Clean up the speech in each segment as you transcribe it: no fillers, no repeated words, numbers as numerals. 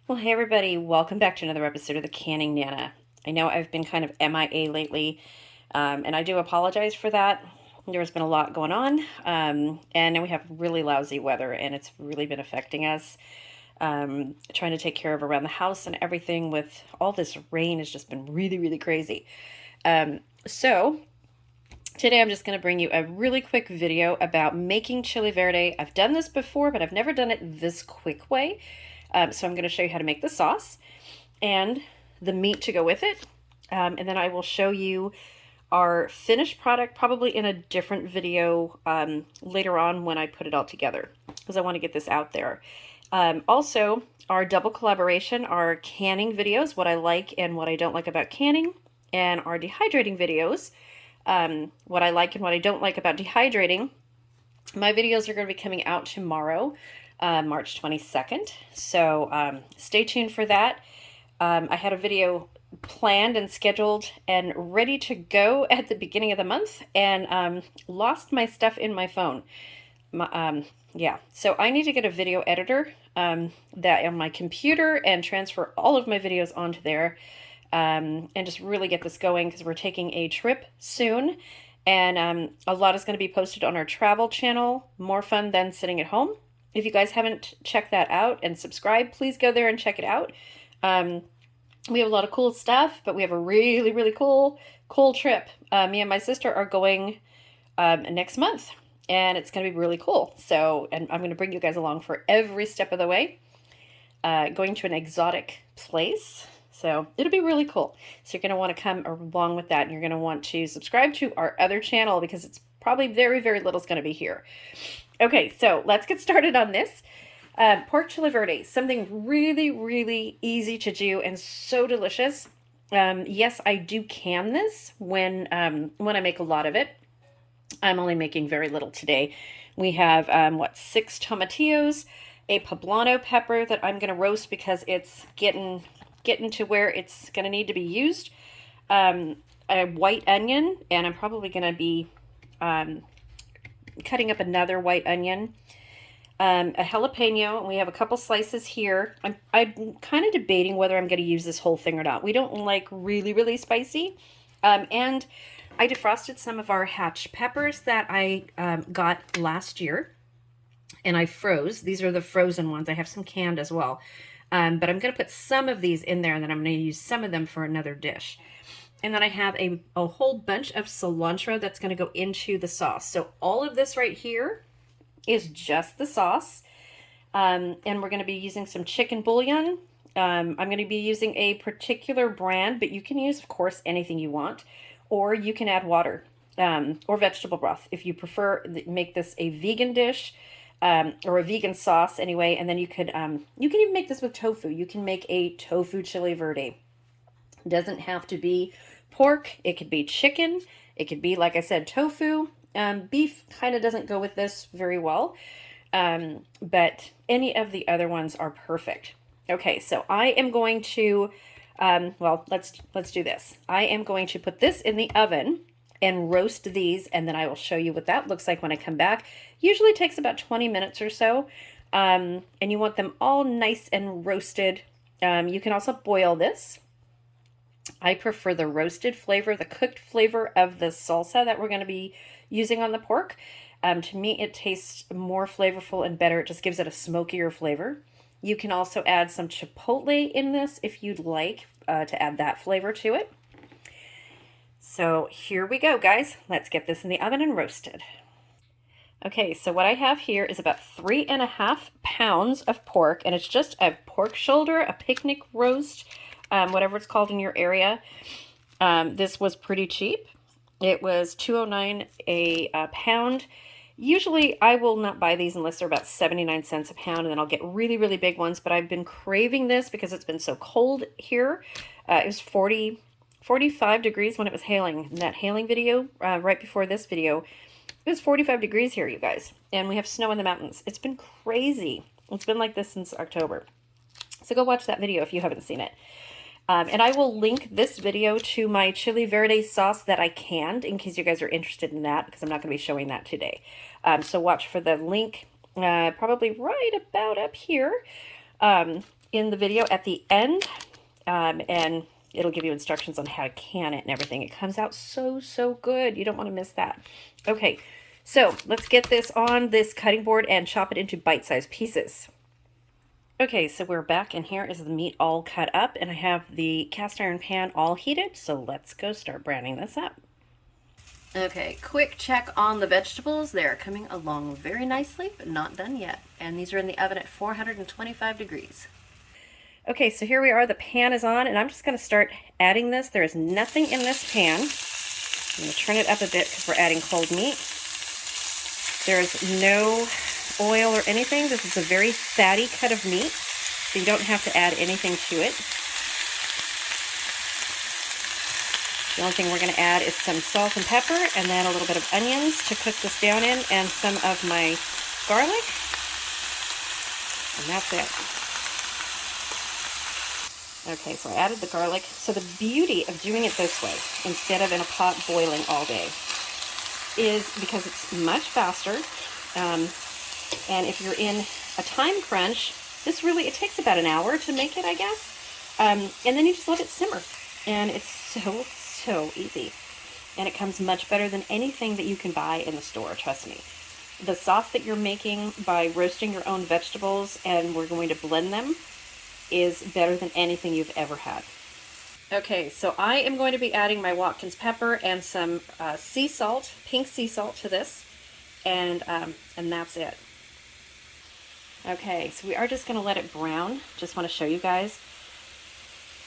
Well, hey everybody, welcome back to another episode of the Canning Nana. I know I've been kind of MIA lately, and I do apologize for that. There's been a lot going on, and now we have really lousy weather, and it's really been affecting us. Trying to take care of around the house and everything with all this rain has just been really, really crazy. So today I'm just going to bring you a really quick video about making chili verde. I've done this before, but I've never done it this quick way. So I'm going to show you how to make the sauce and the meat to go with it. And then I will show you our finished product probably in a different video later on when I put it all together, because I want to get this out there. Also, our double collaboration, our canning videos, what I like and what I don't like about canning, and our dehydrating videos, what I like and what I don't like about dehydrating. My videos are going to be coming out tomorrow, March 22nd. So stay tuned for that. I had a video planned and scheduled and ready to go at the beginning of the month, and lost my stuff in my phone. Yeah, so I need to get a video editor that on my computer and transfer all of my videos onto there, and just really get this going, because we're taking a trip soon, and a lot is going to be posted on our travel channel, More Fun Than Sitting at Home. If you guys haven't checked that out and subscribed, please go there and check it out. We have a lot of cool stuff, but we have a really, really cool trip. Me and my sister are going next month, and it's going to be really cool. So, and I'm going to bring you guys along for every step of the way, going to an exotic place. So it'll be really cool. So you're going to want to come along with that, and you're going to want to subscribe to our other channel, because it's probably very, very little is going to be here. Okay, so let's get started on this. Pork chili verde, something really, really easy to do and so delicious. Yes, I do can this when I make a lot of it. I'm only making very little today. We have, 6 tomatillos, a poblano pepper that I'm going to roast because it's getting to where it's going to need to be used, a white onion, and I'm probably going to be cutting up another white onion, a jalapeno. We have a couple slices here. I'm kind of debating whether I'm going to use this whole thing or not. We don't like really, really spicy. And I defrosted some of our hatch peppers that I got last year, and I froze. These are the frozen ones. I have some canned as well. But I'm going to put some of these in there, and then I'm going to use some of them for another dish. And then I have a whole bunch of cilantro that's going to go into the sauce. So all of this right here is just the sauce. And we're going to be using some chicken bouillon. I'm going to be using a particular brand, but you can use, of course, anything you want. Or you can add water or vegetable broth if you prefer. Make this a vegan dish, or a vegan sauce anyway. And then you can even make this with tofu. You can make a tofu chili verde. It doesn't have to be pork. It could be chicken. It could be, like I said, tofu. Beef kind of doesn't go with this very well, but any of the other ones are perfect. Okay, so I am going to, well, let's do this. I am going to put this in the oven and roast these, and then I will show you what that looks like when I come back. Usually takes about 20 minutes or so, and you want them all nice and roasted. You can also boil this. I prefer the roasted flavor, the cooked flavor of the salsa that we're going to be using on the pork. To me, it tastes more flavorful and better. It just gives it a smokier flavor. You can also add some chipotle in this if you'd like to add that flavor to it. So here we go, guys. Let's get this in the oven and roasted. Okay, so what I have here is about 3.5 pounds of pork, and it's just a pork shoulder, a picnic roast, whatever it's called in your area. This was pretty cheap. It was $2.09 a pound. Usually I will not buy these unless they're about 79 cents a pound, and then I'll get really, really big ones. But I've been craving this because it's been so cold here. It was 45 degrees when it was hailing. In that hailing video, right before this video, it was 45 degrees here, you guys. And we have snow in the mountains. It's been crazy. It's been like this since October. So go watch that video if you haven't seen it. And I will link this video to my chili verde sauce that I canned, in case you guys are interested in that, because I'm not going to be showing that today. So watch for the link, probably right about up here. in the video at the end, and it'll give you instructions on how to can it and everything. It comes out so, so good. You don't want to miss that. Okay, so let's get this on this cutting board and chop it into bite-sized pieces. Okay, so we're back, and here is the meat all cut up, and I have the cast iron pan all heated, so let's go start browning this up. Okay, quick check on the vegetables. They're coming along very nicely, but not done yet. And these are in the oven at 425 degrees. Okay, so here we are. The pan is on, and I'm just going to start adding this. There is nothing in this pan. I'm going to turn it up a bit because we're adding cold meat. There is no oil or anything. This is a very fatty cut of meat, so you don't have to add anything to it. The only thing we're going to add is some salt and pepper, and then a little bit of onions to cook this down in, and some of my garlic, and that's it. Okay, so I added the garlic. So the beauty of doing it this way, instead of in a pot boiling all day, is because it's much faster, and if you're in a time crunch, this really, it takes about an hour to make it, I guess, and then you just let it simmer, and it's so easy, and it comes much better than anything that you can buy in the store, trust me. The sauce that you're making by roasting your own vegetables, and we're going to blend them, is better than anything you've ever had. Okay, so I am going to be adding my Watkins pepper and some sea salt, pink sea salt to this, and that's it. Okay, so we are just going to let it brown. Just want to show you guys.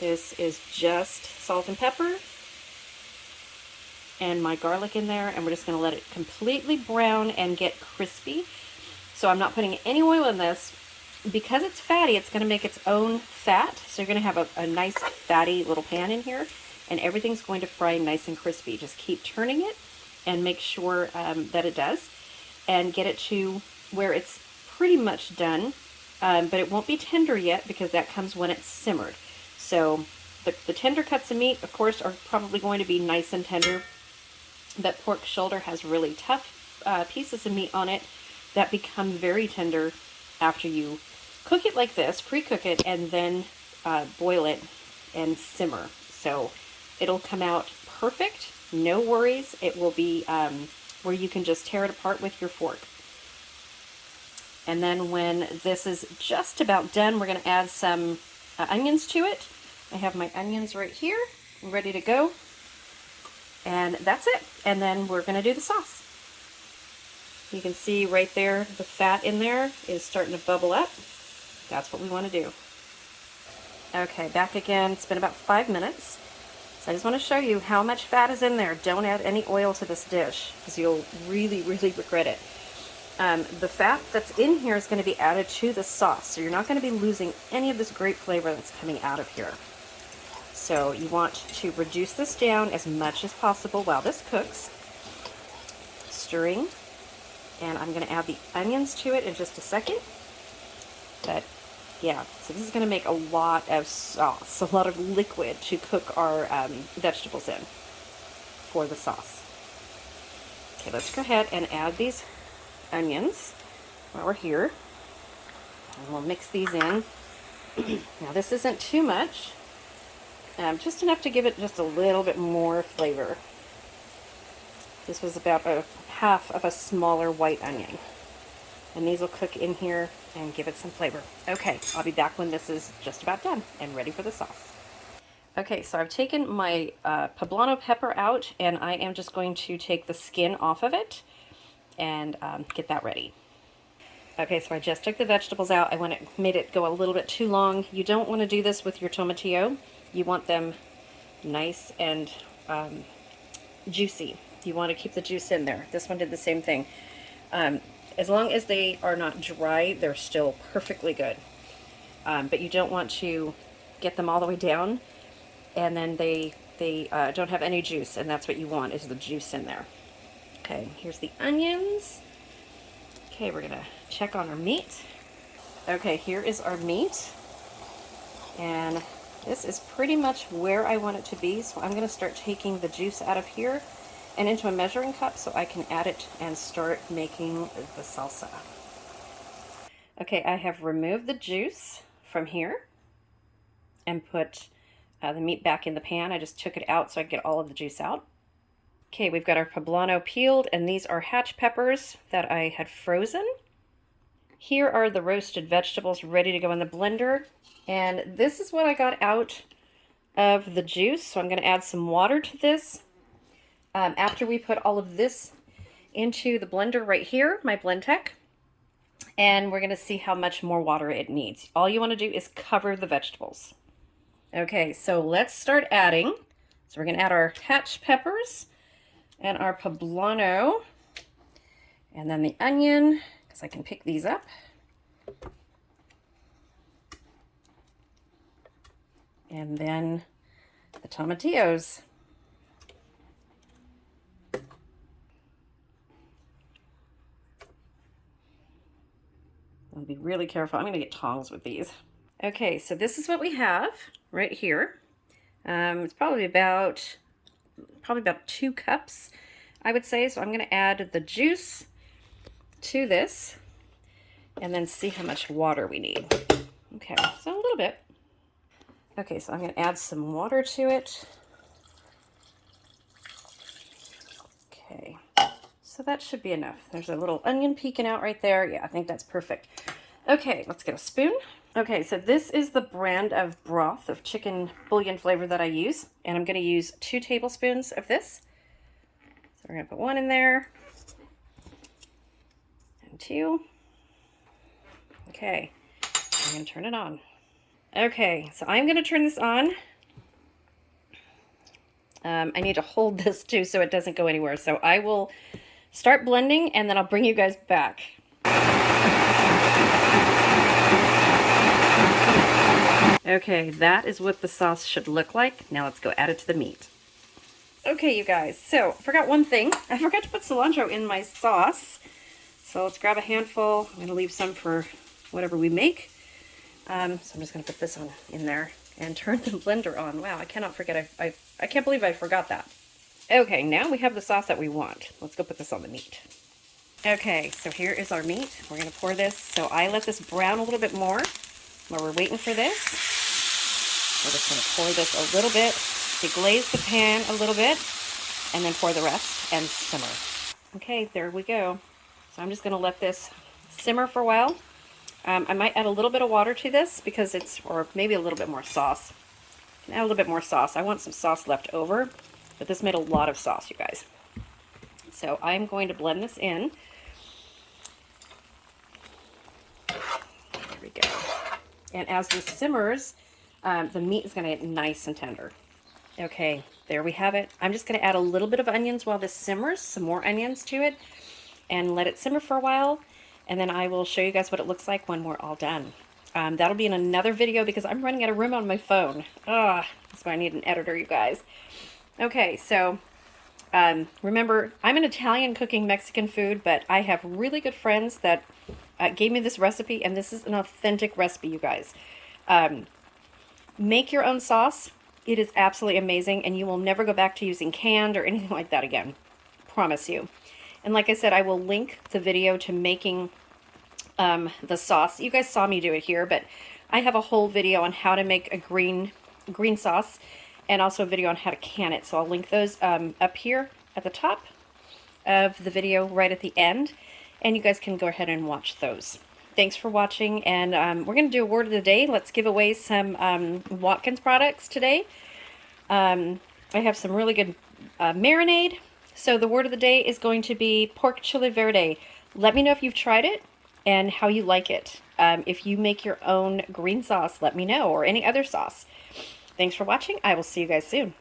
This is just salt and pepper and my garlic in there, and we're just going to let it completely brown and get crispy. So I'm not putting any oil in this. Because it's fatty, it's going to make its own fat, so you're going to have a nice fatty little pan in here, and everything's going to fry nice and crispy. Just keep turning it and make sure that it does, and get it to where it's pretty much done, but it won't be tender yet because that comes when it's simmered. So the tender cuts of meat, of course, are probably going to be nice and tender. That pork shoulder has really tough pieces of meat on it that become very tender after you cook it like this, pre-cook it, and then boil it and simmer. So it'll come out perfect, no worries. It will be where you can just tear it apart with your fork. And then when this is just about done, we're going to add some onions to it. I have my onions right here, ready to go. And that's it. And then we're going to do the sauce. You can see right there, the fat in there is starting to bubble up. That's what we want to do. Okay, back again. It's been about 5 minutes. So I just want to show you how much fat is in there. Don't add any oil to this dish because you'll really regret it. The fat that's in here is going to be added to the sauce, so you're not going to be losing any of this great flavor that's coming out of here. So you want to reduce this down as much as possible while this cooks. Stirring. And I'm going to add the onions to it in just a second. But yeah, so this is going to make a lot of sauce, a lot of liquid to cook our vegetables in for the sauce. Okay, let's go ahead and add these onions while we're here. And we'll mix these in. Now this isn't too much, just enough to give it just a little bit more flavor. This was about a half of a smaller white onion. And these will cook in here and give it some flavor. Okay, I'll be back when this is just about done and ready for the sauce. Okay, so I've taken my poblano pepper out, and I am just going to take the skin off of it and get that ready. Okay, so I just took the vegetables out. I made it go a little bit too long. You don't want to do this with your tomatillo. You want them nice and juicy. You want to keep the juice in there. This one did the same thing. As long as they are not dry, they're still perfectly good. But you don't want to get them all the way down, and then they don't have any juice, and that's what you want, is the juice in there. Okay, here's the onions. Okay, we're going to check on our meat. Okay, here is our meat. And this is pretty much where I want it to be, so I'm going to start taking the juice out of here and into a measuring cup so I can add it and start making the salsa. Okay, I have removed the juice from here, and put the meat back in the pan. I just took it out so I could get all of the juice out. Okay, we've got our poblano peeled, and these are hatch peppers that I had frozen. Here are the roasted vegetables ready to go in the blender. And this is what I got out of the juice. So I'm going to add some water to this. After we put all of this into the blender right here, my Blendtec, and we're going to see how much more water it needs. All you want to do is cover the vegetables. Okay, so let's start adding. So we're going to add our hatch peppers and our poblano, and then the onion, because I can pick these up. And then the tomatillos. I'll be really careful. I'm going to get tongs with these. Okay, so this is what we have right here. It's probably about 2 cups, I would say. So I'm going to add the juice to this and then see how much water we need. Okay, so a little bit. Okay, so I'm going to add some water to it. Okay, so that should be enough. There's a little onion peeking out right there. Yeah, I think that's perfect. Okay, let's get a spoon. Okay, so this is the brand of broth of chicken bouillon flavor that I use, and I'm going to use 2 tablespoons of this. So we're going to put 1 in there, and 2. Okay, I'm going to turn it on. Okay, so I'm going to turn this on. I need to hold this too so it doesn't go anywhere. So I will start blending and then I'll bring you guys back. Okay, that is what the sauce should look like. Now let's go add it to the meat. Okay, you guys, so I forgot one thing. I forgot to put cilantro in my sauce. So let's grab a handful. I'm going to leave some for whatever we make. So I'm just going to put this in there and turn the blender on. Wow, I cannot forget. I can't believe I forgot that. Okay, now we have the sauce that we want. Let's go put this on the meat. Okay, so here is our meat. We're going to pour this. So I let this brown a little bit more while we're waiting for this. We're just going to pour this a little bit, deglaze the pan a little bit, and then pour the rest and simmer. Okay, there we go. So I'm just going to let this simmer for a while. I might add a little bit of water to this because or maybe a little bit more sauce. I can add a little bit more sauce. I want some sauce left over, but this made a lot of sauce, you guys. So I'm going to blend this in. There we go. And as this simmers, the meat is going to get nice and tender. Okay, there we have it. I'm just going to add a little bit of onions while this simmers, some more onions to it, and let it simmer for a while. And then I will show you guys what it looks like when we're all done. That'll be in another video because I'm running out of room on my phone. That's why I need an editor, you guys. Okay, so remember, I'm an Italian cooking Mexican food, but I have really good friends that gave me this recipe, and this is an authentic recipe, you guys. Make your own sauce. It is absolutely amazing, and you will never go back to using canned or anything like that again. Promise you. And like I said, I will link the video to making the sauce. You guys saw me do it here, but I have a whole video on how to make a green sauce and also a video on how to can it. So I'll link those up here at the top of the video right at the end, and you guys can go ahead and watch those. Thanks for watching, and we're going to do a word of the day. Let's give away some Watkins products today. I have some really good marinade. So the word of the day is going to be pork chile verde. Let me know if you've tried it and how you like it. If you make your own green sauce, let me know, or any other sauce. Thanks for watching. I will see you guys soon.